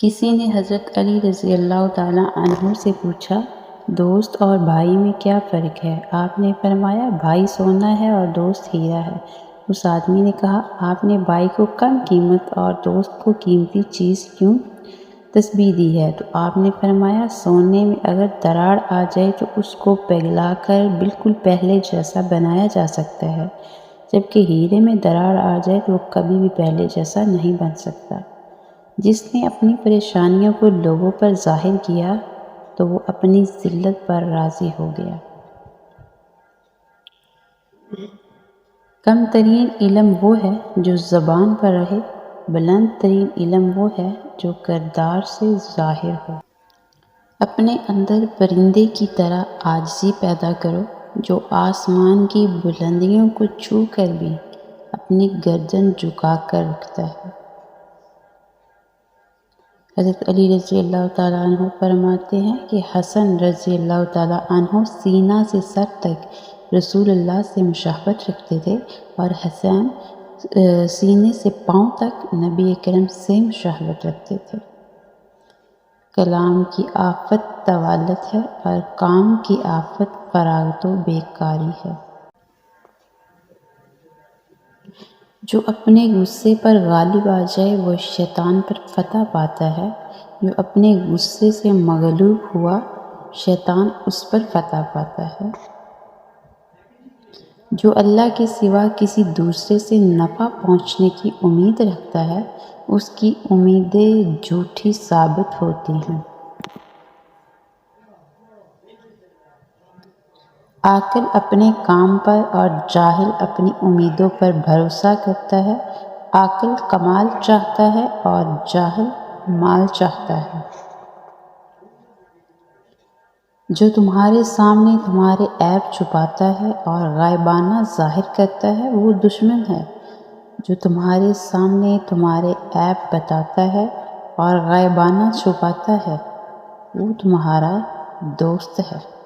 کسی نے حضرت علی رضی اللہ تعالیٰ عنہ سے پوچھا، دوست اور بھائی میں کیا فرق ہے؟ آپ نے فرمایا، بھائی سونا ہے اور دوست ہیرا ہے۔ اس آدمی نے کہا، آپ نے بھائی کو کم قیمت اور دوست کو قیمتی چیز کیوں تشبیہ دی ہے؟ تو آپ نے فرمایا، سونے میں اگر دراڑ آ جائے تو اس کو پگھلا کر بالکل پہلے جیسا بنایا جا سکتا ہے، جبکہ ہیرے میں دراڑ آ جائے تو وہ کبھی بھی پہلے جیسا نہیں بن سکتا۔ جس نے اپنی پریشانیوں کو لوگوں پر ظاہر کیا تو وہ اپنی ذلت پر راضی ہو گیا۔ کم ترین علم وہ ہے جو زبان پر رہے، بلند ترین علم وہ ہے جو کردار سے ظاہر ہو۔ اپنے اندر پرندے کی طرح عاجزی پیدا کرو جو آسمان کی بلندیوں کو چھو کر بھی اپنی گردن جھکا کر رکھتا ہے۔ حضرت علی رضی اللہ تعالیٰ عنہ فرماتے ہیں کہ حسن رضی اللہ تعالیٰ عنہ سینہ سے سر تک رسول اللہ سے مشابہت رکھتے تھے اور حسین سینے سے پاؤں تک نبی اکرم سے مشابہت رکھتے تھے۔ کلام کی آفت طوالت ہے اور کام کی آفت فراغت و بیکاری ہے۔ جو اپنے غصے پر غالب آ جائے وہ شیطان پر فتح پاتا ہے، جو اپنے غصے سے مغلوب ہوا شیطان اس پر فتح پاتا ہے۔ جو اللہ کے سوا کسی دوسرے سے نفع پہنچنے کی امید رکھتا ہے، اس کی امیدیں جھوٹی ثابت ہوتی ہیں۔ عاقل اپنے کام پر اور جاہل اپنی امیدوں پر بھروسہ کرتا ہے۔ عاقل کمال چاہتا ہے اور جاہل مال چاہتا ہے۔ جو تمہارے سامنے تمہارے عیب چھپاتا ہے اور غائبانہ ظاہر کرتا ہے وہ دشمن ہے۔ جو تمہارے سامنے تمہارے عیب بتاتا ہے اور غائبانہ چھپاتا ہے وہ تمہارا دوست ہے۔